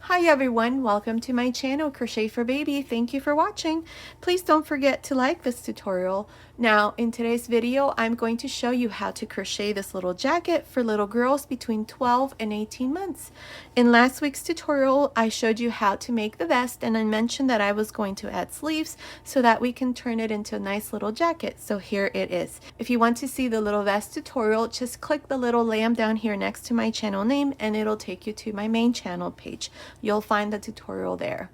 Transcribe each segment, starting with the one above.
Hi everyone, welcome to my channel Crochet for Baby. Thank you for watching. Please don't forget to like this tutorial. Now in today's video I'm going to show you how to crochet this little jacket for little girls between 12 and 18 months. In last week's tutorial I showed you how to make the vest, and I mentioned that I was going to add sleeves so that we can turn it into a nice little jacket. So here it is. If you want to see the little vest tutorial, just click the little lamb down here next to my channel name and it'll take you to my main channel page. You'll find the tutorial there.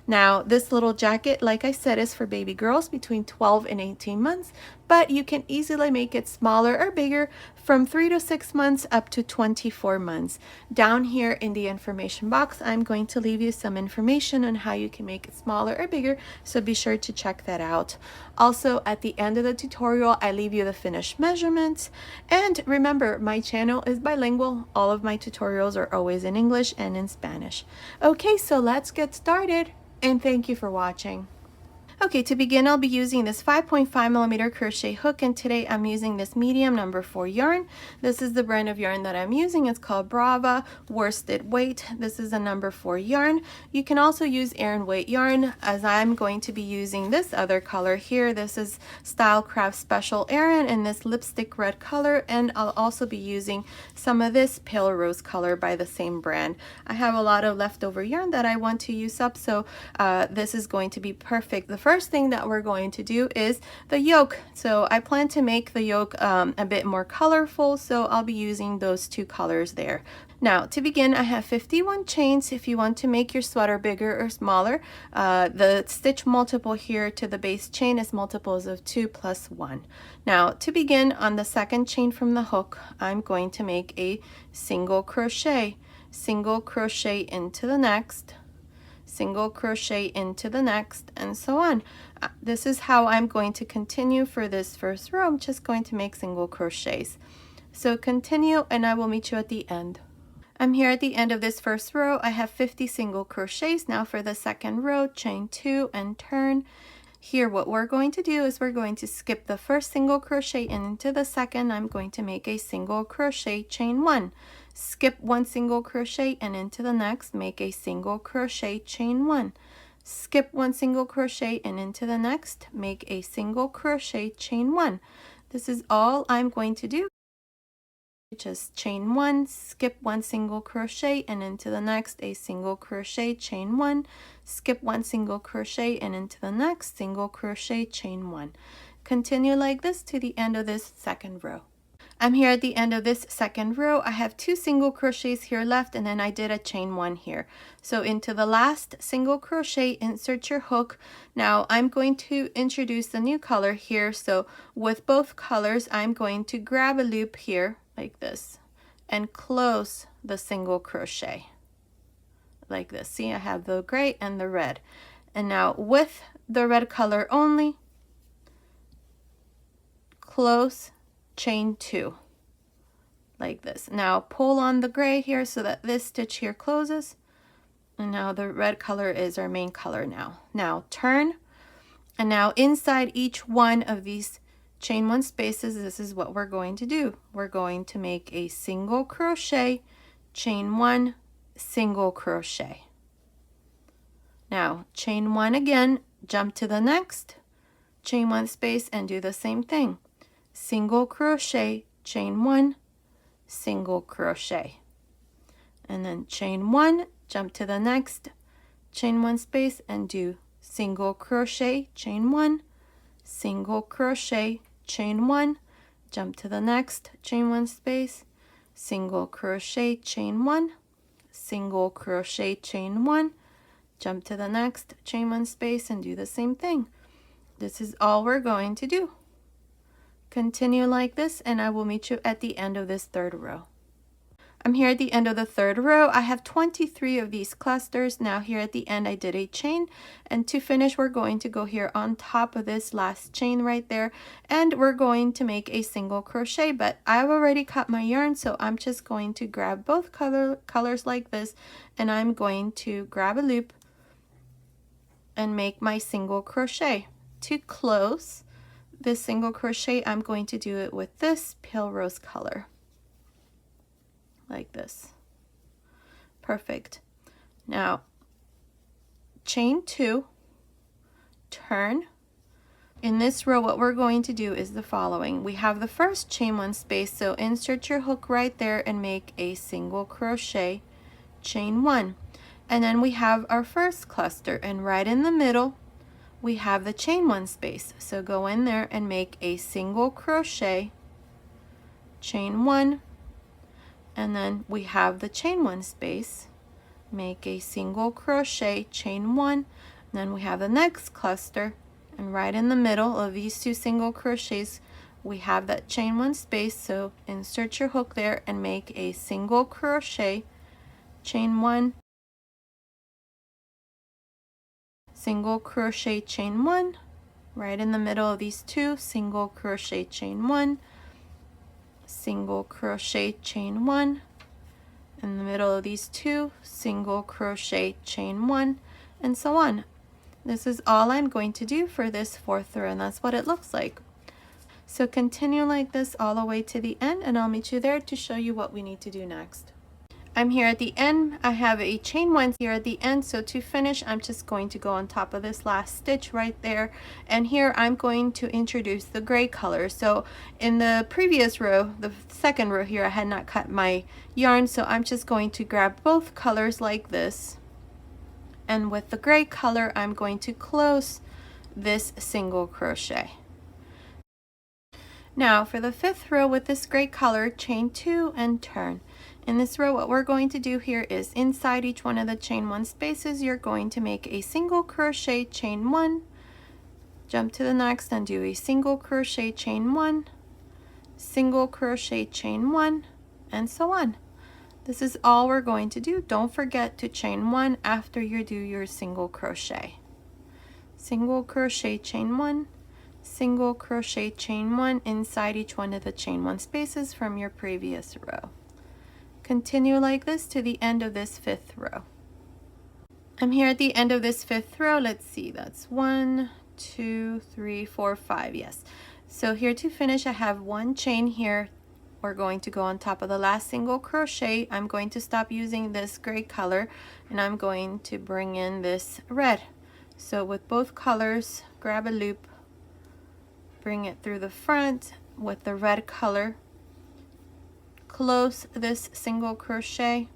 Now this little jacket, like I said, is for baby girls between 12 and 18 months, but you can easily make it smaller or bigger from 3 to 6 months up to 24 months. Down here in the information box I'm going to leave you some information on how you can make it smaller or bigger, so be sure to check that out. Also at the end of the tutorial I leave you the finished measurements, and remember my channel is bilingual. All of my tutorials are always in English and in Spanish. Okay, so let's get started, and thank you for watching. Okay, to begin I'll be using this 5.5mm crochet hook, and today I'm using this medium number 4 yarn. This is the brand of yarn that I'm using. It's called Brava Worsted Weight. This is a number 4 yarn. You can also use Aran weight yarn, as I'm going to be using this other color here. This is Stylecraft Special Aran in this lipstick red color, and I'll also be using some of this pale rose color by the same brand. I have a lot of leftover yarn that I want to use up, so this is going to be perfect. The first thing that we're going to do is the yoke. So I plan to make the yoke a bit more colorful, so I'll be using those two colors there. Now to begin I have 51 chains. If you want to make your sweater bigger or smaller, the stitch multiple here to the base chain is multiples of 2 plus 1. Now to begin, on the second chain from the hook I'm going to make a single crochet into the next, single crochet into the next, and so on. This is how I'm going to continue for this first row. I'm just going to make single crochets. So continue and I will meet you at the end. I'm here at the end of this first row. I have 50 single crochets. Now for the second row, chain 2 and turn. Here what we're going to do is we're going to skip the first single crochet, and into the second I'm going to make a single crochet, chain 1. Skip 1 single crochet, and into the next make a single crochet, chain 1. Skip 1 single crochet, and into the next make a single crochet, chain 1. This is all I'm going to do. Just chain 1, skip 1 single crochet, and into the next a single crochet, chain 1, skip 1 single crochet, and into the next single crochet, chain 1. Continue like this to the end of this second row. I'm here at the end of this second row. I have 2 single crochets here left, and then I did a chain 1 here. So into the last single crochet, insert your hook. Now I'm going to introduce the new color here. So with both colors I'm going to grab a loop here like this and close the single crochet like this. See, I have the gray and the red, and now with the red color only, close, chain 2 like this. Now pull on the gray here so that this stitch here closes, and now the red color is our main color. Now turn, and now inside each one of these chain 1 spaces, this is what we're going to do. We're going to make a single crochet, chain 1, single crochet. Now chain 1 again, jump to the next chain 1 space and do the same thing. Single crochet, chain 1, single crochet, and then chain 1, jump to the next chain 1 space and do single crochet, chain 1, single crochet, chain 1, jump to the next chain 1 space, single crochet, chain 1, single crochet, chain 1, jump to the next chain 1 space and do the same thing. This is all we're going to do. Continue like this and I will meet you at the end of this third row. I'm here at the end of the third row. I have 23 of these clusters. Now here at the end I did a chain, and to finish we're going to go here on top of this last chain right there, and we're going to make a single crochet. But I've already cut my yarn, so I'm just going to grab both colors like this, and I'm going to grab a loop and make my single crochet. To close this single crochet I'm going to do it with this pale rose color like this. Perfect. Now chain 2, turn. In this row, what we're going to do is the following. We have the first chain 1 space, so insert your hook right there and make a single crochet, chain 1. And then we have our first cluster, and right in the middle we have the chain 1 space, so go in there and make a single crochet, chain 1, and then we have the chain 1 space, make a single crochet, chain 1, and then we have the next cluster, and right in the middle of these 2 single crochets we have that chain 1 space, so insert your hook there and make a single crochet, chain 1, single crochet, chain 1, right in the middle of these 2, single crochet, chain 1, single crochet, chain 1, in the middle of these 2, single crochet, chain 1, and so on. This is all I'm going to do for this 4th row, and that's what it looks like. So continue like this all the way to the end, and I'll meet you there to show you what we need to do next. I'm here at the end. I have a chain 1 here at the end, so to finish I'm just going to go on top of this last stitch right there, and here I'm going to introduce the gray color. So in the previous row, the 2nd row here, I had not cut my yarn, so I'm just going to grab both colors like this, and with the gray color I'm going to close this single crochet. Now for the 5th row with this gray color, chain 2 and turn. In this row, what we're going to do here is inside each one of the chain 1 spaces you're going to make a single crochet, chain 1, jump to the next and do a single crochet, chain 1, single crochet, chain 1, and so on. This is all we're going to do. Don't forget to chain 1 after you do your single crochet. Single crochet, chain 1, single crochet, chain 1 inside each one of the chain 1 spaces from your previous row. Continue like this to the end of this 5th row. I'm here at the end of this 5th row. Let's see, that's 1, 2, 3, 4, 5, yes. So here to finish, I have 1 chain here. We're going to go on top of the last single crochet. I'm going to stop using this gray color and I'm going to bring in this red. So with both colors, grab a loop, bring it through the front with the red color, close this single crochet,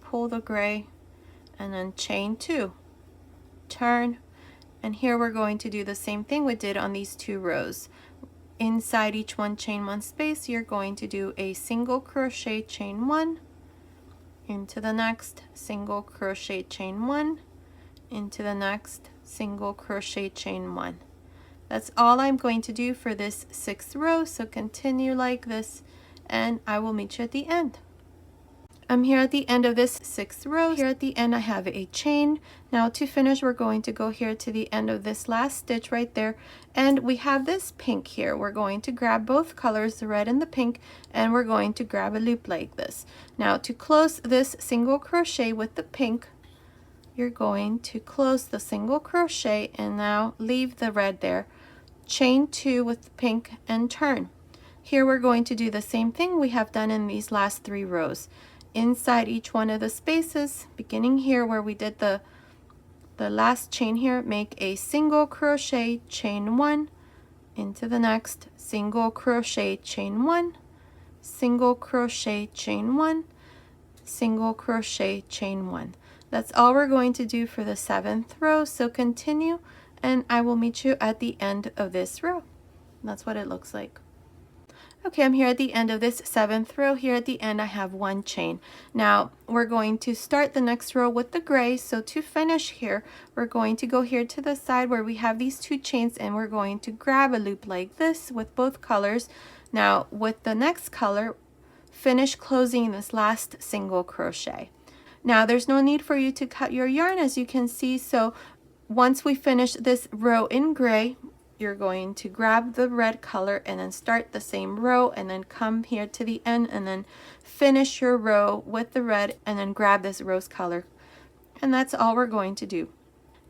pull the gray, and then chain 2, turn, and here we're going to do the same thing we did on these 2 rows. Inside each one chain 1 space you're going to do a single crochet, chain 1, into the next single crochet, chain 1, into the next single crochet, chain 1. That's all I'm going to do for this 6th row, so continue like this and I will meet you at the end. I'm here at the end of this 6th row. Here at the end I have a chain. Now to finish we're going to go here to the end of this last stitch right there, and we have this pink here. We're going to grab both colors, the red and the pink, and we're going to grab a loop like this. Now to close this single crochet with the pink, you're going to close the single crochet and now leave the red there, chain 2 with the pink and turn. Here we're going to do the same thing we have done in these last 3 rows. Inside each one of the spaces, beginning here where we did the last chain here, make a single crochet, chain 1, into the next single crochet, chain 1, single crochet, chain 1, single crochet, chain 1. That's all we're going to do for the 7th row, so continue and I will meet you at the end of this row. That's what it looks like. Okay, I'm here at the end of this 7th row. Here at the end I have 1 chain. Now we're going to start the next row with the gray, so to finish here we're going to go here to the side where we have these 2 chains and we're going to grab a loop like this with both colors. Now with the next color, finish closing this last single crochet. Now there's no need for you to cut your yarn, as you can see, so once we finish this row in gray, you're going to grab the red color and then start the same row and then come here to the end and then finish your row with the red and then grab this rose color. And that's all we're going to do.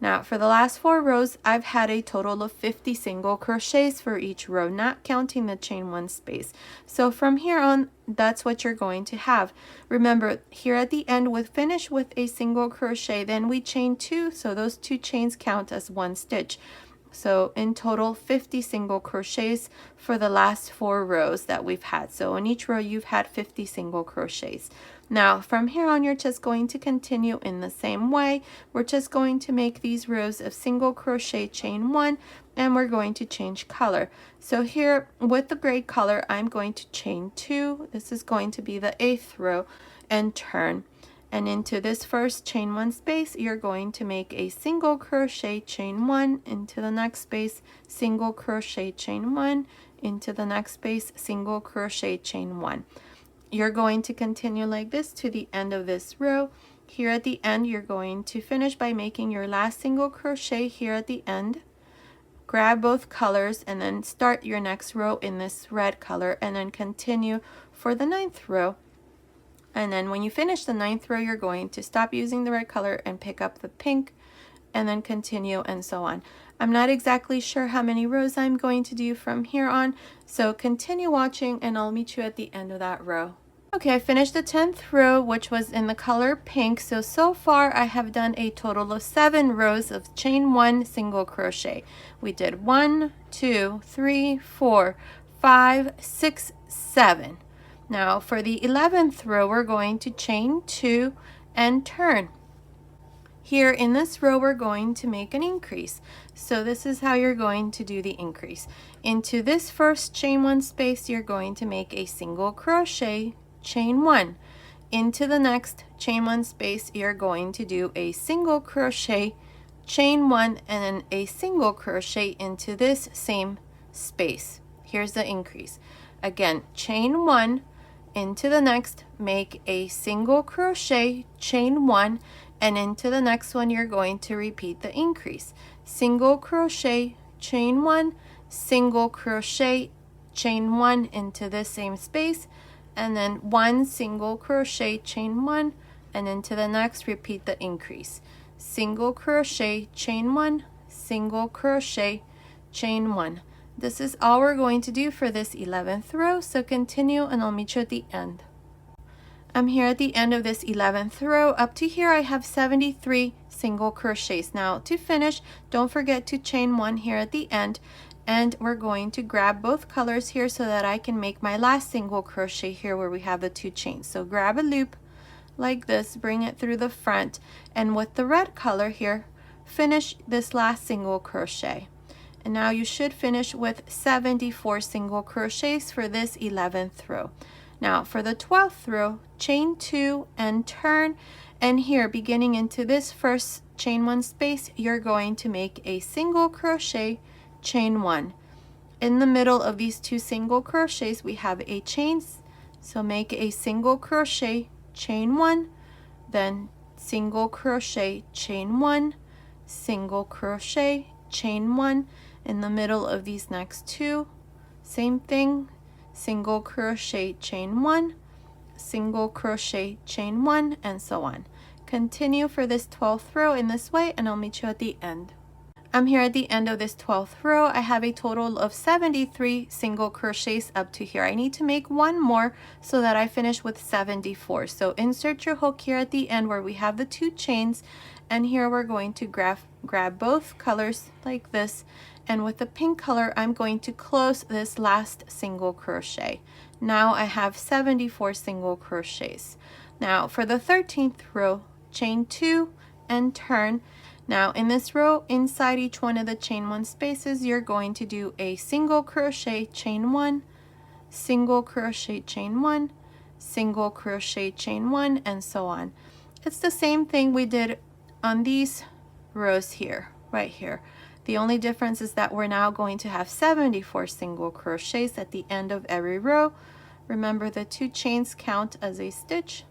Now for the last 4 rows, I've had a total of 50 single crochets for each row, not counting the chain 1 space. So from here on, that's what you're going to have. Remember, here at the end, we finish with a single crochet, then we chain 2, so those 2 chains count as 1 stitch. So in total, 50 single crochets for the last 4 rows that we've had. So in each row, you've had 50 single crochets. Now from here on, you're just going to continue in the same way. We're just going to make these rows of single crochet, chain 1, and we're going to change color. So here with the gray color, I'm going to chain 2. This is going to be the 8th row, and turn. And into this first chain 1 space, you're going to make a single crochet, chain 1, into the next space, single crochet, chain 1, into the next space, single crochet, chain 1. You're going to continue like this to the end of this row. Here at the end, you're going to finish by making your last single crochet here at the end. Grab both colors and then start your next row in this red color, and then continue for the 9th row. And then when you finish the 9th row, you're going to stop using the red color and pick up the pink, and then continue, and so on. I'm not exactly sure how many rows I'm going to do from here on, so continue watching and I'll meet you at the end of that row. Okay, I finished the 10th row, which was in the color pink. So far I have done a total of 7 rows of chain 1 single crochet. We did 1, 2, 3, 4, 5, 6, 7. Now for the 11th row, we're going to chain 2 and turn. Here in this row, we're going to make an increase. So this is how you're going to do the increase. Into this first chain 1 space, you're going to make a single crochet, chain 1. Into the next chain 1 space, you're going to do a single crochet, chain 1, and then a single crochet into this same space. Here's the increase. Again, chain 1, into the next, make a single crochet, chain 1, and into the next one you're going to repeat the increase. Single crochet, chain 1, single crochet, chain 1 into the same space, and then 1 single crochet, chain 1, and into the next repeat the increase. Single crochet, chain 1, single crochet, chain 1. This is all we're going to do for this 11th row, so continue and I'll meet you at the end. I'm here at the end of this 11th row. Up to here I have 73 single crochets. Now to finish, don't forget to chain 1 here at the end, and we're going to grab both colors here so that I can make my last single crochet here where we have the 2 chains. So grab a loop like this, bring it through the front, and with the red color here, finish this last single crochet. And now you should finish with 74 single crochets for this 11th row. Now for the 12th row, chain 2 and turn, and here beginning into this first chain 1 space, you're going to make a single crochet, chain 1. In the middle of these 2 single crochets, we have a chain, so make a single crochet, chain 1, then single crochet, chain 1, single crochet, chain 1. In the middle of these next 2, same thing, single crochet, chain 1, single crochet, chain 1, and so on. Continue for this 12th row in this way, and I'll meet you at the end. I'm here at the end of this 12th row. I have a total of 73 single crochets up to here. I need to make 1 more so that I finish with 74. So insert your hook here at the end where we have the 2 chains, and here we're going to grab both colors like this, and with the pink color I'm going to close this last single crochet. Now I have 74 single crochets. Now for the 13th row, chain 2 and turn. Now in this row, inside each one of the chain 1 spaces, you're going to do a single crochet, chain 1, single crochet, chain 1, single crochet, chain 1, and so on. It's the same thing we did on these rows here, right here. The only difference is that we're now going to have 74 single crochets at the end of every row. Remember, the 2 chains count as a stitch,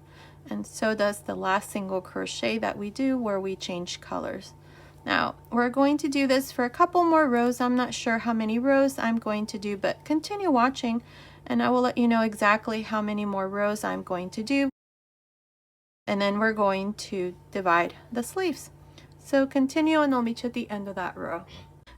and so does the last single crochet that we do where we change colors. Now we're going to do this for a couple more rows. I'm not sure how many rows I'm going to do, but continue watching and I will let you know exactly how many more rows I'm going to do. And then we're going to divide the sleeves. So continue and I'll meet you at the end of that row.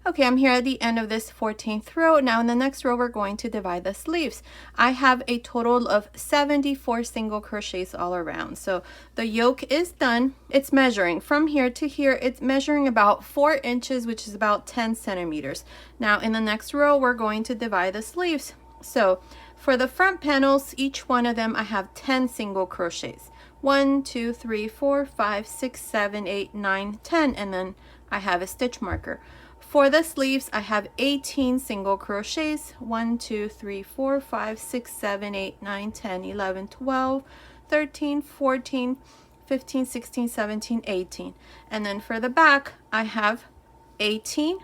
Okay, I'm here at the end of this 14th row. Now in the next row, we're going to divide the sleeves. I have a total of 74 single crochets all around. So the yoke is done. It's measuring from here to here. It's measuring about 4 inches, which is about 10 centimeters. Now in the next row, we're going to divide the sleeves. So for the front panels, each one of them, I have 10 single crochets. 1, 2, 3, 4, 5, 6, 7, 8, 9, 10, and then I have a stitch marker. For the sleeves, I have 18 single crochets. 1, 2, 3, 4, 5, 6, 7, 8, 9, 10, 11, 12, 13, 14, 15, 16, 17, 18. And then for the back, I have 18.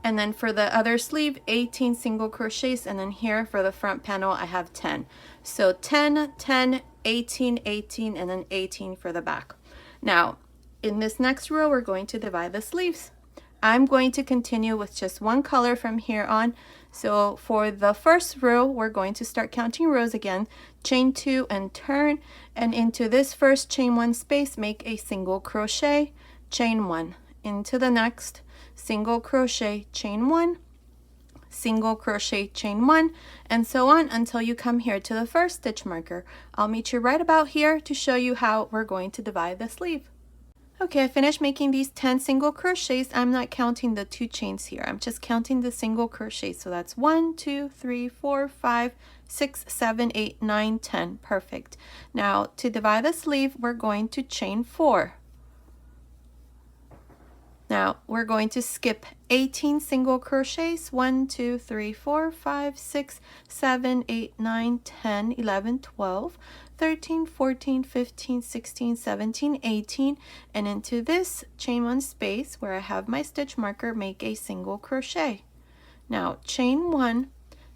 And then for the other sleeve, 18 single crochets. And then here for the front panel, I have 10. So 10, 10, 18, 18, and then 18 for the back. Now, in this next row, we're going to divide the sleeves. I'm going to continue with just one color from here on. So for the first row, we're going to start counting rows again. Chain 2 and turn. And into this first chain 1 space, make a single crochet, chain 1. Into the next, single crochet, chain 1, single crochet, chain 1, and so on until you come here to the first stitch marker. I'll meet you right about here to show you how we're going to divide the sleeve. Okay, I finished making these 10 single crochets. I'm not counting the 2 chains here. I'm just counting the single crochets. So that's 1, 2, 3, 4, 5, 6, 7, 8, 9, 10. Perfect. Now to divide the sleeve, we're going to chain 4. Now we're going to skip 18 single crochets. 1, 2, 3, 4, 5, 6, 7, 8, 9, 10, 11, 12, 13, 14, 15, 16, 17, 18, and into this chain 1 space where I have my stitch marker, make a single crochet. Now chain 1,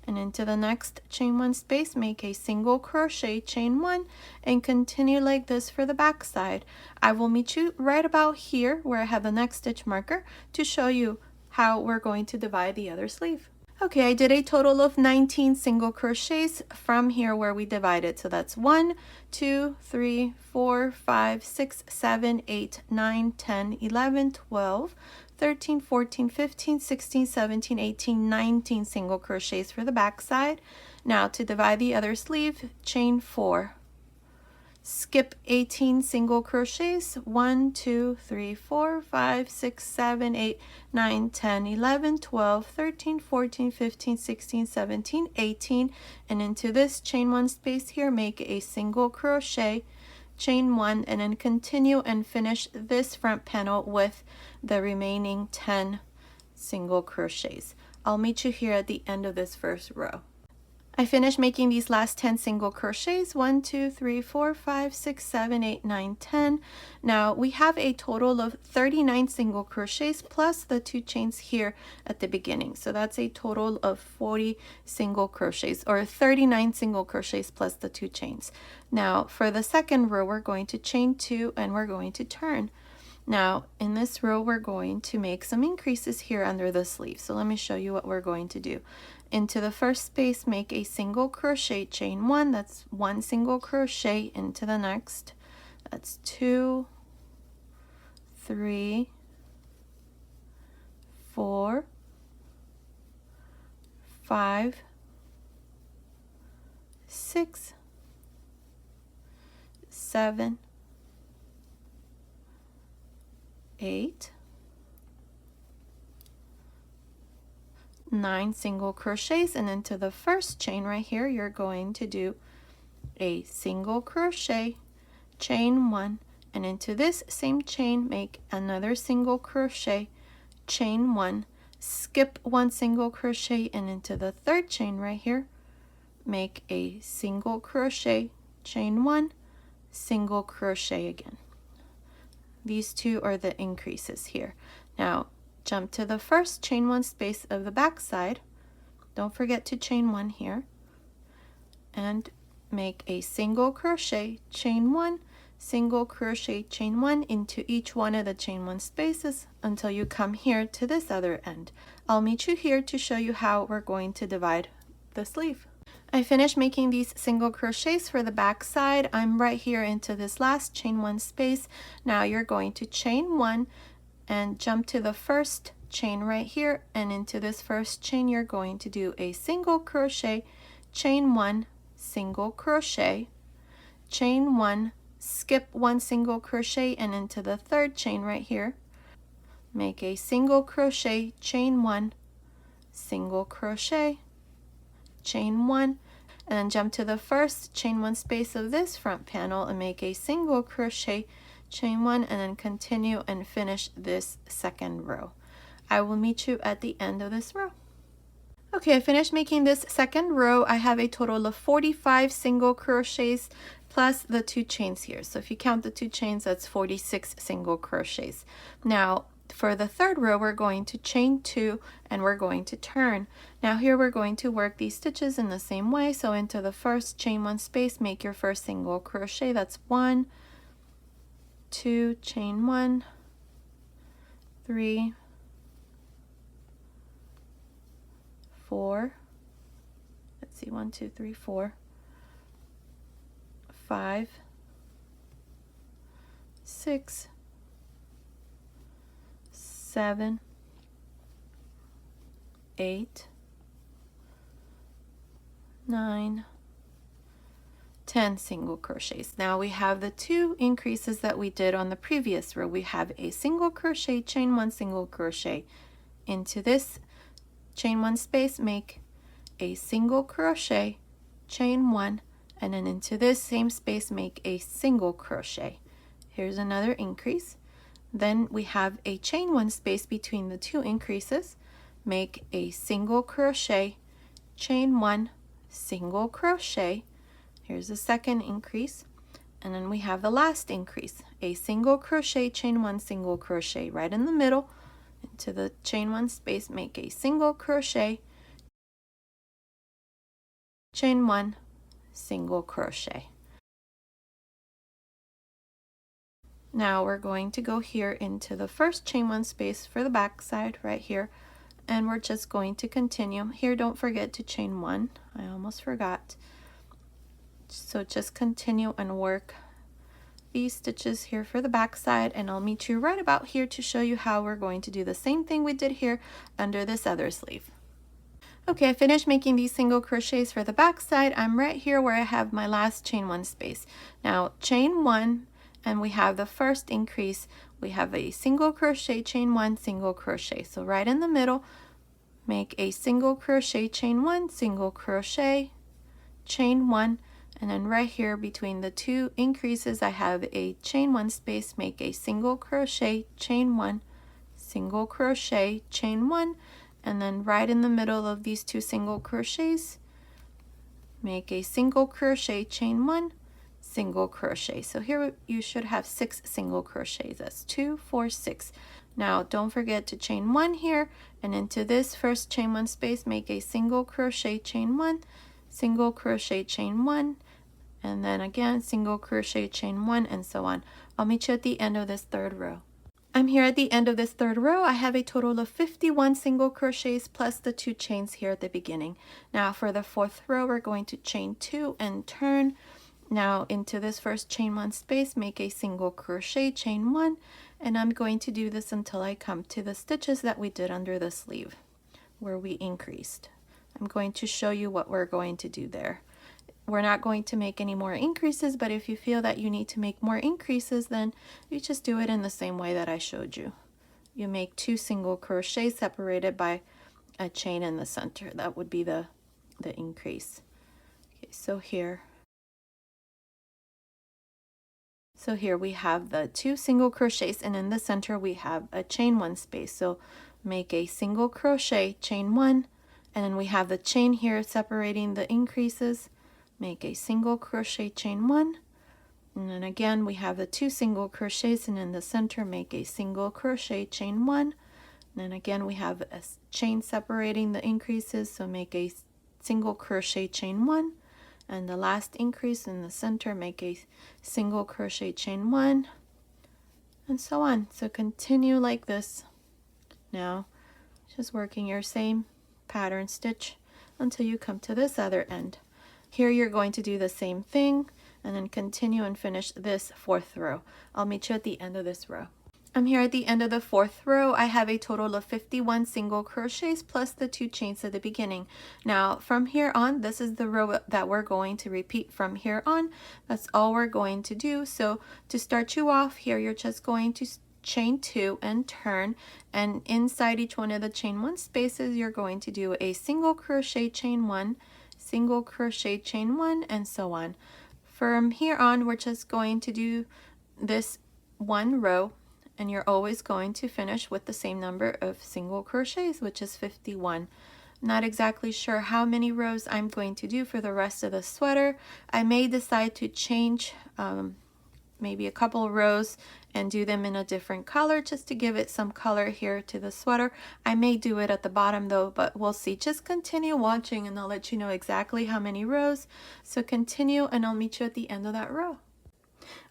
and into the next chain 1 space, make a single crochet, chain 1, and continue like this for the back side. I will meet you right about here where I have the next stitch marker to show you how we're going to divide the other sleeve. Okay, I did a total of 19 single crochets from here where we divided. So that's 1, 2, 3, 4, 5, 6, 7, 8, 9, 10, 11, 12, 13, 14, 15, 16, 17, 18, 19 single crochets for the back side. Now to divide the other sleeve, chain 4. Skip 18 single crochets. 1, 2, 3, 4, 5, 6, 7, 8, 9, 10, 11, 12, 13, 14, 15, 16, 17, 18, and into this chain 1 space here, make a single crochet, chain 1, and then continue and finish this front panel with the remaining 10 single crochets. I'll meet you here at the end of this first row. I finished making these last 10 single crochets. 1, 2, 3, 4, 5, 6, 7, 8, 9, 10. Now we have a total of 39 single crochets plus the 2 chains here at the beginning. So that's a total of 40 single crochets, or 39 single crochets plus the 2 chains. Now for the second row, we're going to chain 2 and we're going to turn. Now in this row, we're going to make some increases here under the sleeve. So let me show you what we're going to do. Into the first space, make a single crochet, chain 1, that's 1 single crochet. Into the next, that's 2, 3, 4, 5, 6, 7, 8, 9 single crochets, and into the first chain right here, you're going to do a single crochet, chain 1, and into this same chain, make another single crochet, chain 1, skip 1 single crochet, and into the third chain right here, make a single crochet, chain 1, single crochet again. These 2 are the increases here. Now jump to the first chain 1 space of the back side. Don't forget to chain 1 here, and make a single crochet, chain 1, single crochet, chain 1 into each one of the chain 1 spaces until you come here to this other end. I'll meet you here to show you how we're going to divide the sleeve. I finished making these single crochets for the back side. I'm right here into this last chain 1 space. Now you're going to chain 1, and jump to the first chain right here, and into this first chain you're going to do a single crochet, chain 1, single crochet, chain 1, skip 1 single crochet, and into the third chain right here make a single crochet, chain 1, single crochet, chain 1, and then jump to the first chain 1 space of this front panel and make a single crochet, chain 1, and then continue and finish this second row. I will meet you at the end of this row. Okay, I finished making this second row. I have a total of 45 single crochets plus the 2 chains here. So if you count the 2 chains, that's 46 single crochets. Now, for the third row, we're going to chain 2 and we're going to turn. Now here we're going to work these stitches in the same way. So into the first chain 1 space, make your first single crochet. That's 1, 2, chain 1, 3, 4, let's see, 1, 2, 3, 4, 5, 6, 7, 8, 9, 10 single crochets. Now we have the 2 increases that we did on the previous row. We have a single crochet, chain 1 single crochet. Into this chain 1 space, make a single crochet, chain 1, and then into this same space make a single crochet. Here's another increase. Then we have a chain 1 space between the 2 increases, make a single crochet, chain 1, single crochet. Here's the second increase, and then we have the last increase, a single crochet, chain 1, single crochet. Right in the middle, into the chain 1 space, make a single crochet, chain 1, single crochet. Now we're going to go here into the first chain 1 space for the back side right here, and we're just going to continue. Here, don't forget to chain 1. I almost forgot. So just continue and work these stitches here for the back side, and I'll meet you right about here to show you how we're going to do the same thing we did here under this other sleeve. Okay, I finished making these single crochets for the back side. I'm right here where I have my last chain 1 space. Now chain 1, and we have the first increase. We have a single crochet, chain 1, single crochet. So right in the middle, make a single crochet, chain 1, single crochet, chain 1, and then right here between the 2 increases I have a chain 1 space, make a single crochet, chain 1, single crochet, chain 1, and then right in the middle of these 2 single crochets make a single crochet, chain 1, single crochet. So here you should have 6 single crochets. That's 2, 4, 6. Now don't forget to chain 1 here, and into this first chain 1 space make a single crochet, chain 1, single crochet, chain 1, and then again single crochet, chain 1, and so on. I'll meet you at the end of this third row. I'm here at the end of this third row. I have a total of 51 single crochets plus the 2 chains here at the beginning. Now for the fourth row, we're going to chain 2 and turn. Now into this first chain 1 space, make a single crochet, chain 1, and I'm going to do this until I come to the stitches that we did under the sleeve where we increased. I'm going to show you what we're going to do there. We're not going to make any more increases, but if you feel that you need to make more increases, then you just do it in the same way that I showed you. You make 2 single crochets separated by a chain in the center. That would be the increase. Okay, so here we have the 2 single crochets, and in the center we have a chain 1 space. So make a single crochet, chain 1, and then we have the chain here separating the increases. Make a single crochet, chain 1, and then again we have the 2 single crochets, and in the center make a single crochet, chain 1, and then again we have a chain separating the increases, so make a single crochet, chain 1, and the last increase in the center make a single crochet, chain 1, and so on. So continue like this. Now just working your same pattern stitch until you come to this other end. Here you're going to do the same thing and then continue and finish this fourth row. I'll meet you at the end of this row. I'm here at the end of the 4th row. I have a total of 51 single crochets plus the 2 chains at the beginning. Now from here on, this is the row that we're going to repeat from here on. That's all we're going to do. So to start you off here, you're just going to chain 2 and turn, and inside each one of the chain 1 spaces you're going to do a single crochet, chain 1, single crochet, chain 1, and so on. From here on, we're just going to do this one row, and you're always going to finish with the same number of single crochets, which is 51. Not exactly sure how many rows I'm going to do for the rest of the sweater. I may decide to change maybe a couple of rows and do them in a different color just to give it some color here to the sweater. I may do it at the bottom though, but we'll see. Just continue watching and I'll let you know exactly how many rows. So continue and I'll meet you at the end of that row.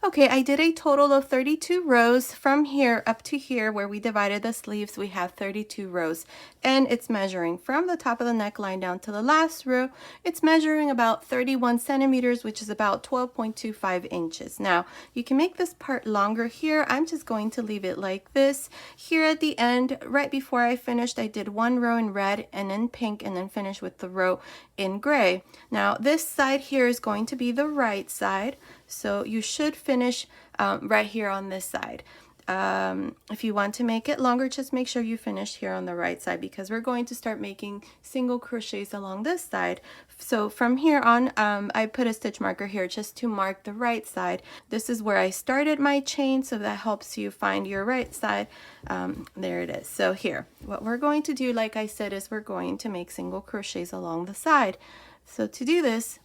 Okay, I did a total of 32 rows. From here up to here where we divided the sleeves, we have 32 rows, and it's measuring from the top of the neckline down to the last row. It's measuring about 31 centimeters, which is about 12.25 inches. Now you can make this part longer here. I'm just going to leave it like this. Here at the end, right before I finished, I did one row in red and in pink and then finished with the row in gray. Now this side here is going to be the right side, so you should finish right here on this side. If you want to make it longer, just make sure you finish here on the right side, because we're going to start making single crochets along this side. So from here on, I put a stitch marker here just to mark the right side. This is where I started my chain, so that helps you find your right side. There it is. So here, what we're going to do, like I said, is we're going to make single crochets along the side. So to do this,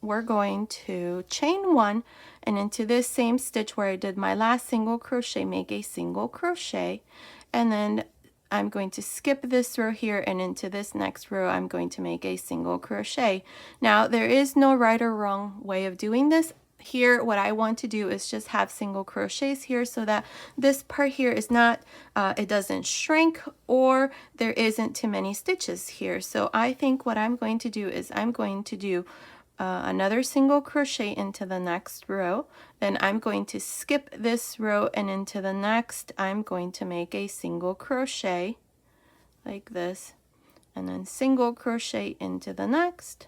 we're going to chain 1 and into this same stitch where I did my last single crochet, make a single crochet, and then I'm going to skip this row here, and into this next row I'm going to make a single crochet. Now there is no right or wrong way of doing this. Here what I want to do is just have single crochets here so that this part here is not it doesn't shrink, or there isn't too many stitches here. So I think what I'm going to do is I'm going to do another single crochet into the next row, then I'm going to skip this row, and into the next I'm going to make a single crochet like this, and then single crochet into the next,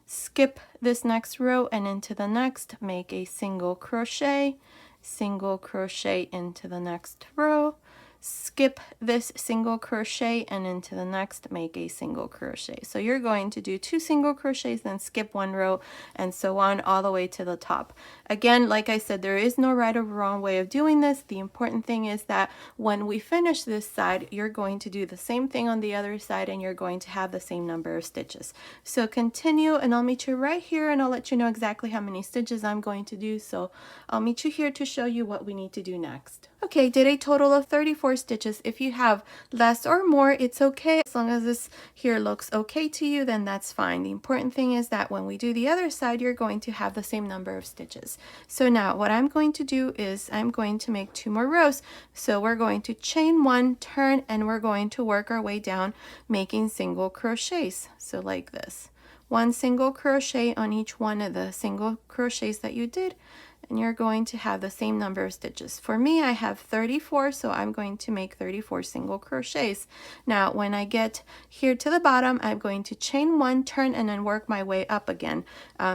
skip this next row, and into the next make a single crochet into the next row, skip this single crochet, and into the next make a single crochet. So you're going to do 2 single crochets, then skip 1 row, and so on all the way to the top. Again, like I said, there is no right or wrong way of doing this. The important thing is that when we finish this side, you're going to do the same thing on the other side, and you're going to have the same number of stitches. So continue, and I'll meet you right here, and I'll let you know exactly how many stitches I'm going to do. So I'll meet you here to show you what we need to do next. Okay, did a total of 34 stitches. If you have less or more, it's okay. As long as this here looks okay to you, then that's fine. The important thing is that when we do the other side, you're going to have the same number of stitches. So now what I'm going to do is I'm going to make 2 more rows. So we're going to chain 1, turn, and we're going to work our way down making single crochets. So like this. 1 single crochet on each one of the single crochets that you did, and you're going to have the same number of stitches. For me, I have 34, so I'm going to make 34 single crochets. Now when I get here to the bottom, I'm going to chain 1, turn, and then work my way up again,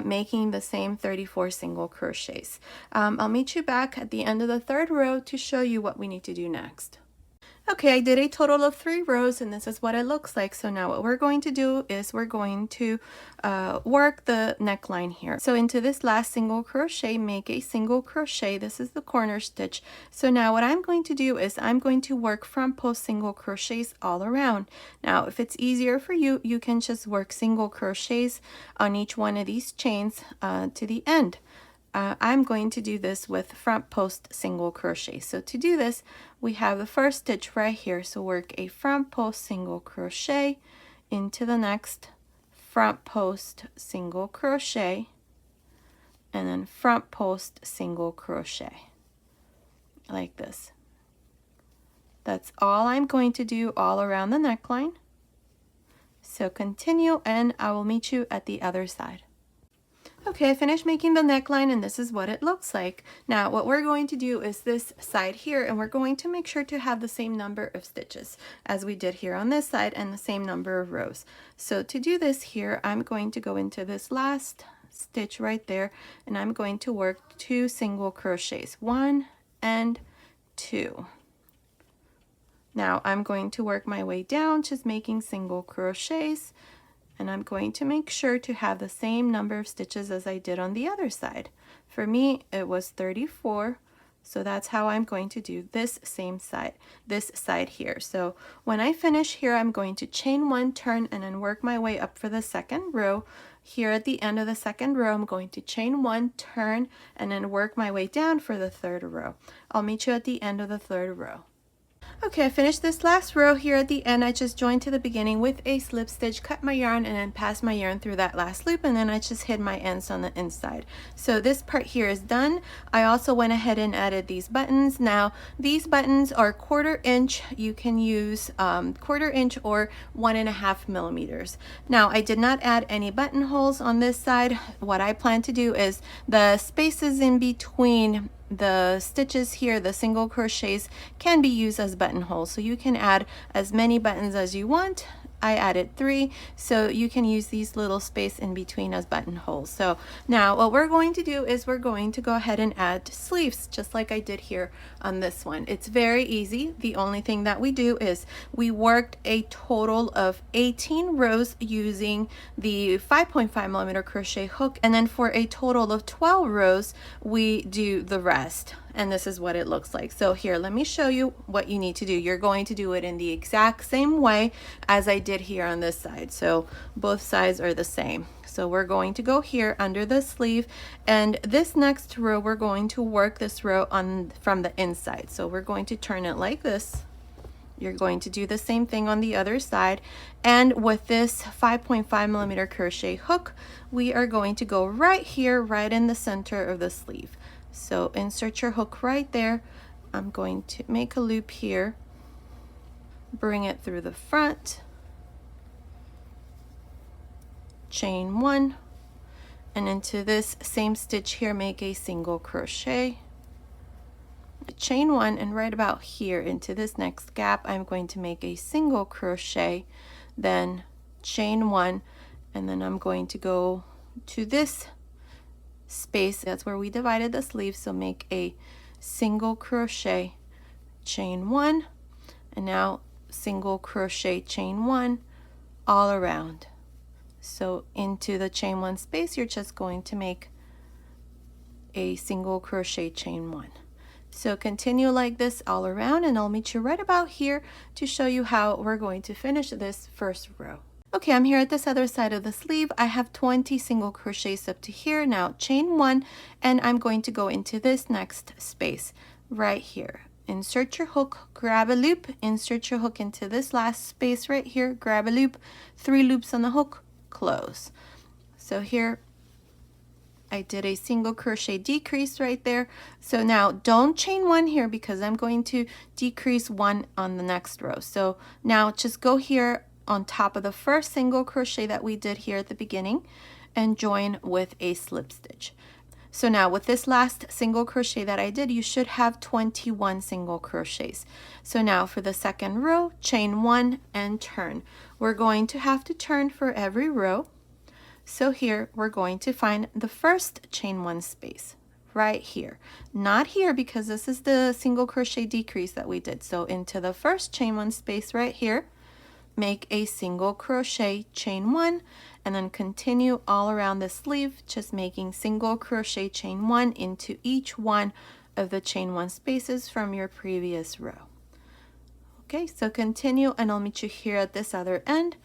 making the same 34 single crochets. I'll meet you back at the end of the 3rd row to show you what we need to do next. Okay, I did a total of 3 rows, and this is what it looks like. So now what we're going to do is we're going to work the neckline here. So into this last single crochet, make a single crochet. This is the corner stitch. So now what I'm going to do is I'm going to work front post single crochets all around. Now if it's easier for you, you can just work single crochets on each one of these chains to the end. I'm going to do this with front post single crochet. So to do this, we have the first stitch right here. So work a front post single crochet into the next front post single crochet, and then front post single crochet like this. That's all I'm going to do all around the neckline. So continue, and I will meet you at the other side. Okay, I finished making the neckline and this is what it looks like. Now what we're going to do is this side here, and we're going to make sure to have the same number of stitches as we did here on this side and the same number of rows. So to do this here, I'm going to go into this last stitch right there, and I'm going to work 2 single crochets, 1 and 2. Now I'm going to work my way down, just making single crochets, and I'm going to make sure to have the same number of stitches as I did on the other side. For me, it was 34, so that's how I'm going to do this side here. So when I finish here, I'm going to chain 1, turn, and then work my way up for the second row. Here at the end of the second row, I'm going to chain 1, turn, and then work my way down for the third row. I'll meet you at the end of the third row. Okay, I finished this last row here at the end. I just joined to the beginning with a slip stitch, cut my yarn, and then passed my yarn through that last loop, and then I just hid my ends on the inside. So this part here is done. I also went ahead and added these buttons. Now these buttons are 1/4 inch. You can use 1/4 inch or 1.5 millimeters. Now I did not add any buttonholes on this side. What I plan to do is the spaces in between the stitches here, the single crochets, can be used as buttonholes, so you can add as many buttons as you want. I added 3, so you can use these little space in between as buttonholes. So now what we're going to do is we're going to go ahead and add sleeves, just like I did here on this one. It's very easy. The only thing that we do is we worked a total of 18 rows using the 5.5 millimeter crochet hook, and then for a total of 12 rows we do the rest. And this is what it looks like. So here, let me show you what you need to do. You're going to do it in the exact same way as I did here on this side. So both sides are the same. So we're going to go here under the sleeve, and this next row we're going to work this row on from the inside. So we're going to turn it like this. You're going to do the same thing on the other side, and with this 5.5 millimeter crochet hook, we are going to go right here, right in the center of the sleeve. So insert your hook right there. I'm going to make a loop here, bring it through the front, chain 1, and into this same stitch here, make a single crochet, chain 1, and right about here into this next gap, I'm going to make a single crochet, then chain 1, and then I'm going to go to this space. That's where we divided the sleeve, so make a single crochet, chain 1, and now single crochet, chain 1 all around. So into the chain 1 space, you're just going to make a single crochet, chain 1. So continue like this all around, and I'll meet you right about here to show you how we're going to finish this first row. Okay, I'm here at this other side of the sleeve. I have 20 single crochets up to here. Now chain 1, and I'm going to go into this next space right here. Insert your hook, grab a loop, insert your hook into this last space right here, grab a loop, 3 loops on the hook, close. So here I did a single crochet decrease right there. So now don't chain 1 here because I'm going to decrease 1 on the next row. So now just go here on top of the first single crochet that we did here at the beginning and join with a slip stitch. So now with this last single crochet that I did, you should have 21 single crochets. So now for the second row, chain 1 and turn. We're going to have to turn for every row. So here we're going to find the first chain 1 space right here, not here because this is the single crochet decrease that we did. So into the first chain 1 space right here, make a single crochet, chain 1, and then continue all around the sleeve, just making single crochet, chain 1 into each one of the chain 1 spaces from your previous row. Okay, so continue, and I'll meet you here at this other end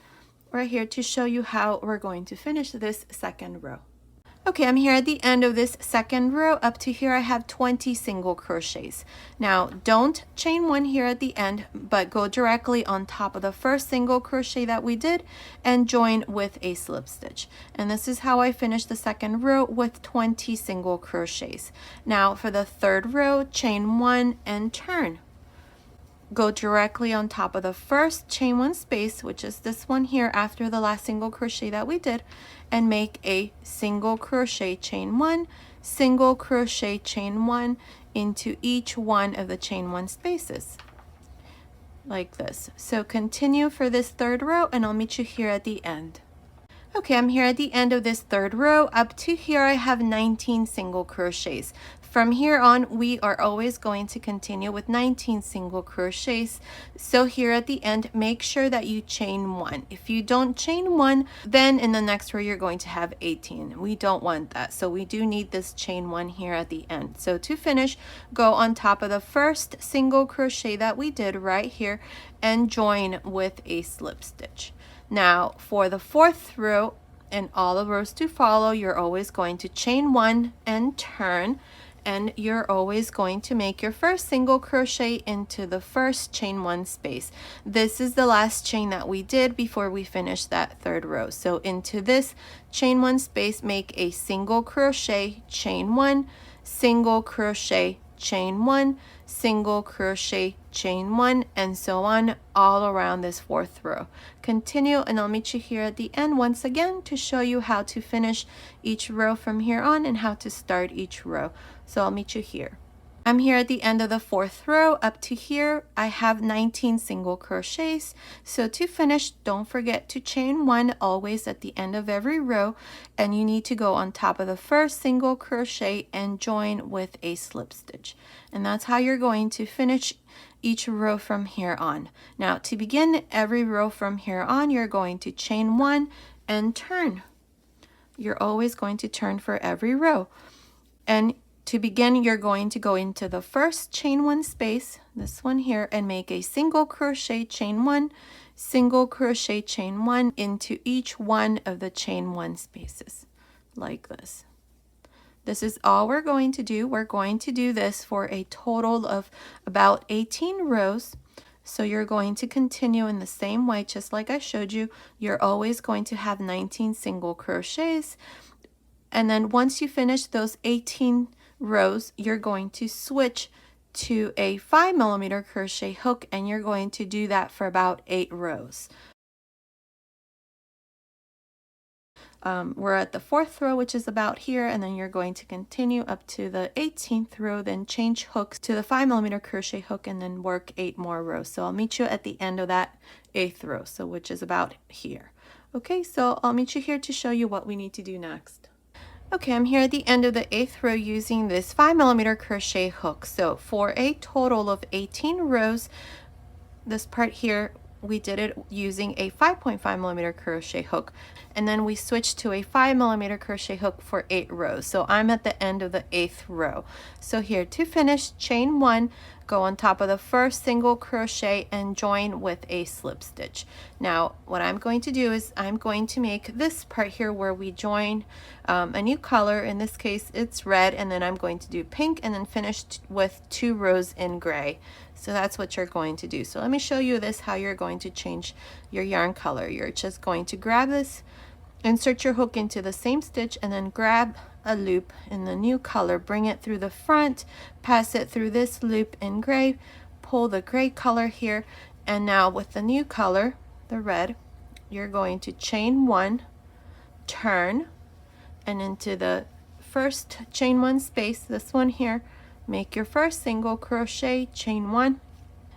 right here to show you how we're going to finish this second row. Okay, I'm here at the end of this second row. Up to here I have 20 single crochets. Now don't chain 1 here at the end, but go directly on top of the first single crochet that we did and join with a slip stitch. And this is how I finished the second row with 20 single crochets. Now for the third row, chain 1 and turn. go directly on top of the first chain one space, which is this one here after the last single crochet that we did, and make a single crochet chain one, single crochet chain one into each one of the chain one spaces like this. So continue for this third row and I'll meet you here at the end. Okay, I'm here at the end of this third row. Up to here I have 19 single crochets. From here on, we are always going to continue with 19 single crochets. So here at the end, make sure that you chain one. If you don't chain one, then in the next row, you're going to have 18. We don't want that. So we do need this chain one here at the end. So to finish, go on top of the first single crochet that we did right here and join with a slip stitch. Now for the fourth row and all the rows to follow, you're always going to chain one and turn, and you're always going to make your first single crochet into the first chain one space. This is the last chain that we did before we finished that third row. So into this chain one space, make a single crochet, chain one, single crochet, chain one, single crochet, chain one, and so on all around this fourth row. Continue and I'll meet you here at the end once again to show you how to finish each row from here on and how to start each row. So I'll meet you here. I'm here at the end of the fourth row. Up to here I have 19 single crochets. So to finish, don't forget to chain one always at the end of every row, and you need to go on top of the first single crochet and join with a slip stitch. And that's how you're going to finish each row from here on. Now to begin every row from here on, you're going to chain one and turn. You're always going to turn for every row. And to begin, you're going to go into the first chain one space, this one here, and make a single crochet, chain one, single crochet, chain one into each one of the chain one spaces like this. This is all we're going to do. We're going to do this for a total of about 18 rows. So you're going to continue in the same way, just like I showed you. You're always going to have 19 single crochets. And then once you finish those 18 rows, you're going to switch to a 5mm crochet hook, and you're going to do that for about 8 rows. We're at the fourth row, which is about here, and then you're going to continue up to the 18th row, then change hooks to the 5mm crochet hook and then work 8 more rows. So I'll meet you at the end of that 8th row, so which is about here. Okay, so I'll meet you here to show you what we need to do next. Okay, I'm here at the end of the 8th row using this 5mm crochet hook. So for a total of 18 rows, this part here, we did it using a 5.5mm crochet hook, and then we switched to a 5mm crochet hook for 8 rows. So I'm at the end of the 8th row. So here to finish, chain one, go on top of the first single crochet and join with a slip stitch. Now what I'm going to do is I'm going to make this part here where we join a new color. In this case it's red, and then I'm going to do pink and then finish with 2 rows in gray. So that's what you're going to do. So let me show you this, how you're going to change your yarn color. You're just going to grab this, insert your hook into the same stitch, and then grab a loop in the new color, bring it through the front, pass it through this loop in gray, pull the gray color here, and now with the new color, the red, you're going to chain one, turn, and into the first chain one space, this one here, make your first single crochet, chain one,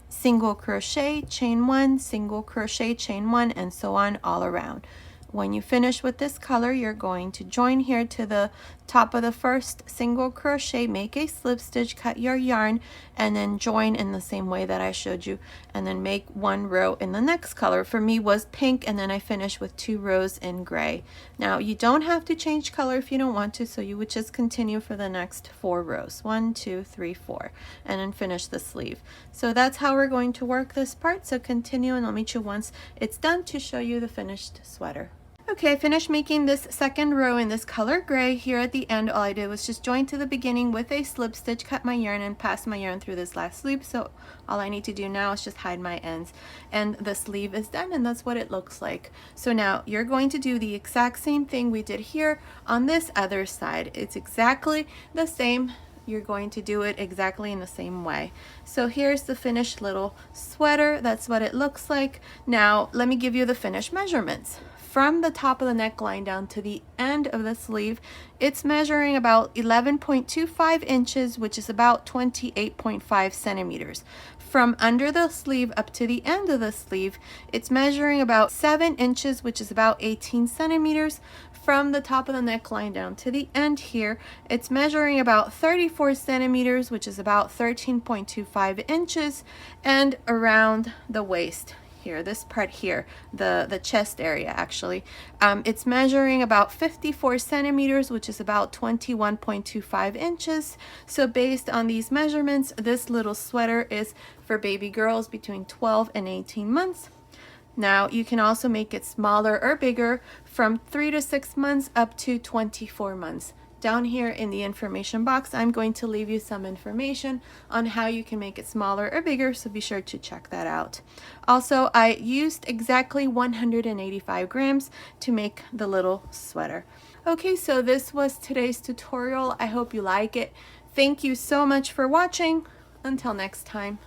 single crochet, chain one, single crochet, chain one, and so on all around. When you finish with this color, you're going to join here to the top of the first single crochet, make a slip stitch, cut your yarn, and then join in the same way that I showed you, and then make 1 row in the next color. For me was pink, and then I finished with 2 rows in gray. Now you don't have to change color if you don't want to, so you would just continue for the next 4 rows, 1, 2, 3, 4, and then finish the sleeve. So that's how we're going to work this part. So continue, and I'll meet you once it's done to show you the finished sweater. Okay, I finished making this second row in this color gray. Here at the end, all I did was just join to the beginning with a slip stitch, cut my yarn, and pass my yarn through this last loop. So all I need to do now is just hide my ends, and the sleeve is done, and that's what it looks like. So now you're going to do the exact same thing we did here on this other side. It's exactly the same you're going to do it exactly in the same way. So here's the finished little sweater. That's what it looks like. Now let me give you the finished measurements. From the top of the neckline down to the end of the sleeve, it's measuring about 11.25 inches, which is about 28.5 centimeters. From under the sleeve up to the end of the sleeve, it's measuring about 7 inches, which is about 18 centimeters. From the top of the neckline down to the end here, it's measuring about 34 centimeters, which is about 13.25 inches, and around the waist here, this part here, the chest area actually, it's measuring about 54 centimeters, which is about 21.25 inches. So based on these measurements, this little sweater is for baby girls between 12 and 18 months. Now you can also make it smaller or bigger from 3 to 6 months up to 24 months. Down here in the information box, I'm going to leave you some information on how you can make it smaller or bigger, so be sure to check that out. Also, I used exactly 185 grams to make the little sweater. Okay, so this was today's tutorial. I hope you like it. Thank you so much for watching. Until next time.